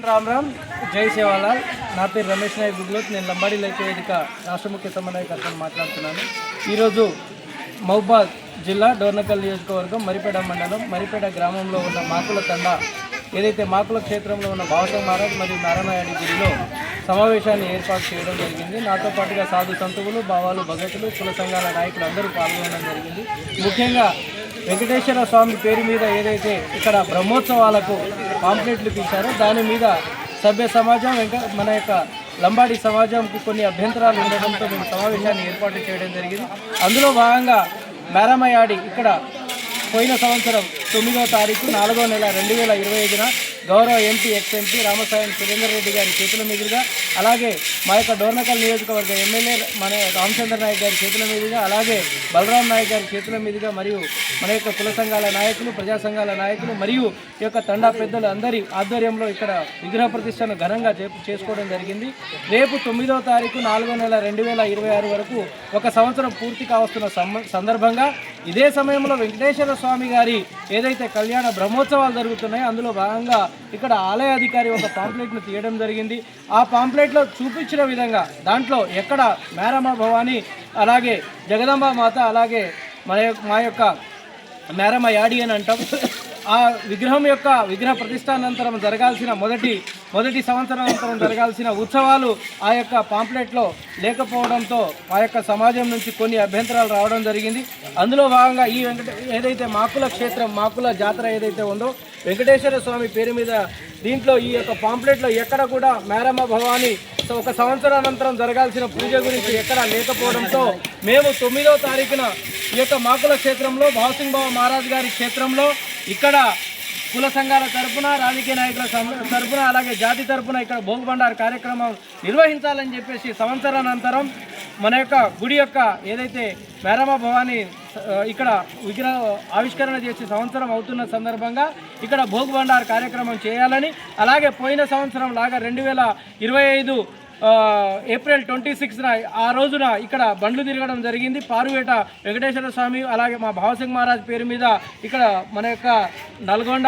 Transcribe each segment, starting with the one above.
राम राम जय सेवालाल నా పేరు రమేష్ నాయక్ గుగ్లోత్ నేను లంబాడి లైక్య వేదిక రాష్ట్ర ముఖ్య సమన్వయకర్తను మాట్లాడుతున్నాను। ఈరోజు మహబూబాద్ జిల్లా డోర్నకల్ నియోజకవర్గం మరిపేట మండలం మరిపేట గ్రామంలో ఉన్న మాకుల తండ ఏదైతే మాకుల క్షేత్రంలో ఉన్న భావసం మహారాజ్ మరియు నారాయణ గుడిలో సమావేశాన్ని ఏర్పాటు చేయడం జరిగింది। నాతో పాటుగా సాధు సంతువులు భావాలు భగతులు కుల సంఘాల నాయకులు అందరూ పాల్గొనడం జరిగింది। ముఖ్యంగా వెంకటేశ్వర స్వామి పేరు మీద ఏదైతే ఇక్కడ బ్రహ్మోత్సవాలకు పాంప్లెట్లు తీశారో దాని మీద సభ్య సమాజం మన యొక్క లంబాడి సమాజంకి కొన్ని అభ్యంతరాలు ఉండడంతో మేము సమావేశాన్ని ఏర్పాటు చేయడం జరిగింది। అందులో భాగంగా మేరమయాడి ఇక్కడ పోయిన సంవత్సరం 9వ తారీఖు 4వ నెల 2025న గౌరవ ఎంపీ ఎక్స్-ఎంపీ రామసాయం సురేందర్ రెడ్డి గారి చేతుల మీదుగా అలాగే మా యొక్క డోర్నకల్ నియోజకవర్గ ఎమ్మెల్యే మన రామచంద్ర నాయక్ గారి చేతుల మీదుగా అలాగే బలరాం నాయక్ గారి చేతుల మీదుగా మరియు మన యొక్క కుల సంఘాల నాయకులు ప్రజా సంఘాల నాయకులు మరియు ఈ యొక్క తండా పెద్దలు అందరి ఆధ్వర్యంలో ఇక్కడ విగ్రహ ప్రతిష్టను ఘనంగా చేసుకోవడం జరిగింది। రేపు 9వ తారీఖు 4వ నెల 2026 వరకు ఒక సంవత్సరం పూర్తి కావస్తున్న సందర్భంగా ఇదే సమయంలో వెంకటేశ్వర స్వామి గారి ఏదైతే కళ్యాణ బ్రహ్మోత్సవాలు జరుగుతున్నాయో అందులో భాగంగా ఇక్కడ ఆలయ అధికారి ఒక పాంప్లెట్ను తీయడం జరిగింది। ఆ పాంప్లెట్లో చూపించిన విధంగా దాంట్లో ఎక్కడ మేరమ్మ భవాని అలాగే జగదంబ మాత అలాగే మా యొక్క మేరమ్మ యాడి అని అంటాం ఆ విగ్రహం యొక్క విగ్రహ ప్రతిష్టానంతరం జరగాల్సిన మొదటి సంవత్సరానంతరం జరగాల్సిన ఉత్సవాలు ఆ యొక్క పాంప్లెట్లో లేకపోవడంతో ఆ యొక్క సమాజం నుంచి కొన్ని అభ్యంతరాలు రావడం జరిగింది। అందులో భాగంగా ఈ ఏదైతే మాకుల క్షేత్రం మాకుల జాతర ఏదైతే ఉందో వెంకటేశ్వర స్వామి పేరు మీద దీంట్లో ఈ యొక్క పాంప్లెట్లో ఎక్కడ కూడా మేరమ్మ భవాని ఒక సంవత్సరానంతరం జరగాల్సిన పూజ గురించి ఎక్కడ లేకపోవడంతో మేము 9వ తారీఖున ఈ యొక్క మాకుల క్షేత్రంలో భావసింగ్ బాబా మహారాజ్ గారి క్షేత్రంలో ఇక్కడ కుల సంఘాల తరపున రాజకీయ నాయకుల తరపున అలాగే జాతి తరపున ఇక్కడ భోగ్ బండార్ కార్యక్రమం నిర్వహించాలని చెప్పేసి సంవత్సరానంతరం మన యొక్క గుడి యొక్క ఏదైతే మేరమ్మ భవాని ఇక్కడ విగ్రహ ఆవిష్కరణ చేసి సంవత్సరం అవుతున్న సందర్భంగా ఇక్కడ భోగ్ బండార్ కార్యక్రమం చేయాలని అలాగే పోయిన సంవత్సరం లాగా 2025 ఏప్రిల్ 26న ఆ రోజున ఇక్కడ బండ్లు తిరగడం జరిగింది। పారువేట వెంకటేశ్వర స్వామి అలాగే మా భావసింగ్ మహారాజ్ పేరు మీద ఇక్కడ మన యొక్క నల్గొండ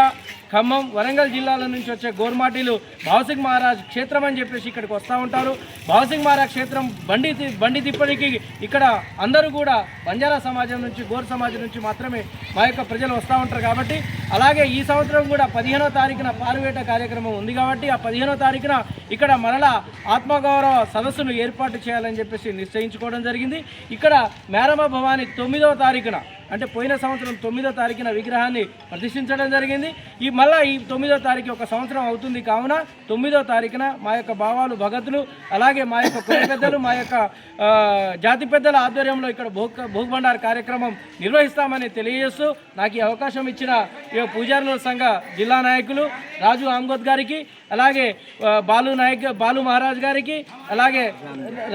ఖమ్మం వరంగల్ జిల్లాల నుంచి వచ్చే గోర్మాటీలు భావసింగ్ మహారాజ్ క్షేత్రం అని చెప్పేసి ఇక్కడికి వస్తూ ఉంటారు। భావసింగ్ మహారాజ్ క్షేత్రం బండి తిప్పడానికి ఇక్కడ అందరూ కూడా బంజారా సమాజం నుంచి గోర్ సమాజం నుంచి మాత్రమే మా యొక్క ప్రజలు వస్తూ ఉంటారు కాబట్టి అలాగే ఈ సంవత్సరం కూడా 15వ తారీఖున పారువేట కార్యక్రమం ఉంది కాబట్టి ఆ 15వ తారీఖున ఇక్కడ మరలా ఆత్మగౌరవ సదస్సును ఏర్పాటు చేయాలని చెప్పేసి నిశ్చయించుకోవడం జరిగింది। ఇక్కడ మేరమ్మ భవాని 9వ తారీఖున అంటే పోయిన సంవత్సరం 9వ తారీఖున విగ్రహాన్ని ప్రతిష్ఠించడం జరిగింది। మళ్ళీ ఈ 9వ తారీఖు ఒక సంవత్సరం అవుతుంది కావున 9వ తారీఖున మా యొక్క భావాలు భగతులు అలాగే మా యొక్క కుల పెద్దలు మా యొక్క జాతి పెద్దల ఆధ్వర్యంలో ఇక్కడ భోగ్ బండార్ కార్యక్రమం నిర్వహిస్తామని తెలియజేస్తూ నాకు ఈ అవకాశం ఇచ్చిన ఈ పూజారుల సంఘ జిల్లా నాయకులు రాజు ఆంగోద్ గారికి అలాగే బాలు మహారాజ్ గారికి అలాగే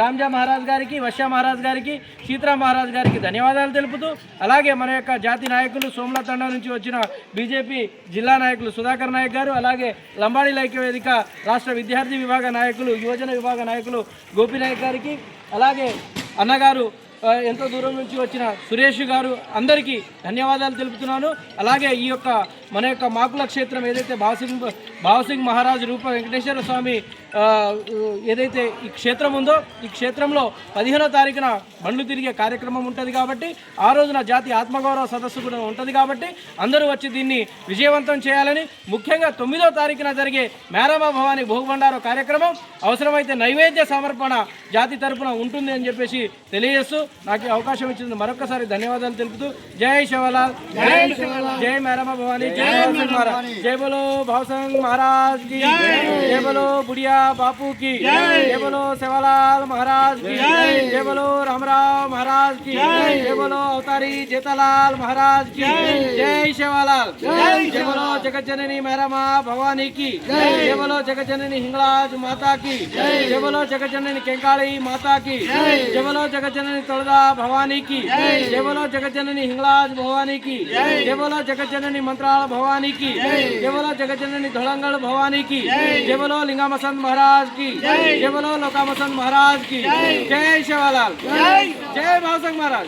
రామ్జా మహారాజ్ గారికి వశ్యా మహారాజ్ గారికి సీతారాం మహారాజ్ గారికి ధన్యవాదాలు తెలుపుతూ అలాగే మన యొక్క జాతి నాయకులు సోమల తండా నుంచి వచ్చిన బీజేపీ జిల్లా నాయకులు సుధాకర్ నాయక్ గారు అలాగే లంబాడి లైక్య వేదిక రాష్ట్ర విద్యార్థి విభాగ నాయకులు యువజన విభాగ నాయకులు గోపి నాయక్ గారికి అలాగే అన్నగారు ఎంతో దూరం నుంచి వచ్చిన సురేష్ గారు అందరికీ ధన్యవాదాలు తెలుపుతున్నాను। అలాగే ఈ యొక్క మన యొక్క మాకుల క్షేత్రం ఏదైతే భావసింగ్ మహారాజ్ రూప వెంకటేశ్వర స్వామి ఏదైతే ఈ క్షేత్రం ఉందో ఈ క్షేత్రంలో 15వ తారీఖున బండ్లు తిరిగే కార్యక్రమం ఉంటుంది కాబట్టి ఆ రోజున జాతి ఆత్మగౌరవ సదస్సు కూడా ఉంటుంది కాబట్టి అందరూ వచ్చి దీన్ని విజయవంతం చేయాలని ముఖ్యంగా 9వ తారీఖున జరిగే మేరమ్మ భవాని భోగ్ బండారు కార్యక్రమం అవసరమైతే నైవేద్య సమర్పణ జాతి తరపున ఉంటుంది అని చెప్పేసి తెలియజేస్తూ నాకు అవకాశం ఇచ్చింది మరొకసారి ధన్యవాదాలు తెలుపుతూ జై శివలాల్ జై మేరమ్మ భవాని జై భావసింగ్ మహారాజ్ జై బోలో భావసింగ్ महाराज की जय बोलो बुढ़िया बापू की जय बोलो सेवालाल महाराज की जय बोलो रामराव महाराज की जय बोलो अवतारी जेतालाल महाराज की जय सेवालाल जय बोलो जगत जननी मेहरमा भवानी की जय बोलो जगत जननी हिंगलाज माता की जय बोलो जगत जननी केंकाली माता की जय बोलो जगत जननी तोड़दा भवानी की जय बोलो जगत जननी हिंगलाज भवानी की जय बोलो जगत जननी मंत्राल भवानी की जय बोलो जगत जननी धोलंगल भवानी की जय बोलो लिंगामसंत महाराज की जय बोलो लोकामसंत महाराज की जय शिवालाल जय भावसिंग महाराज।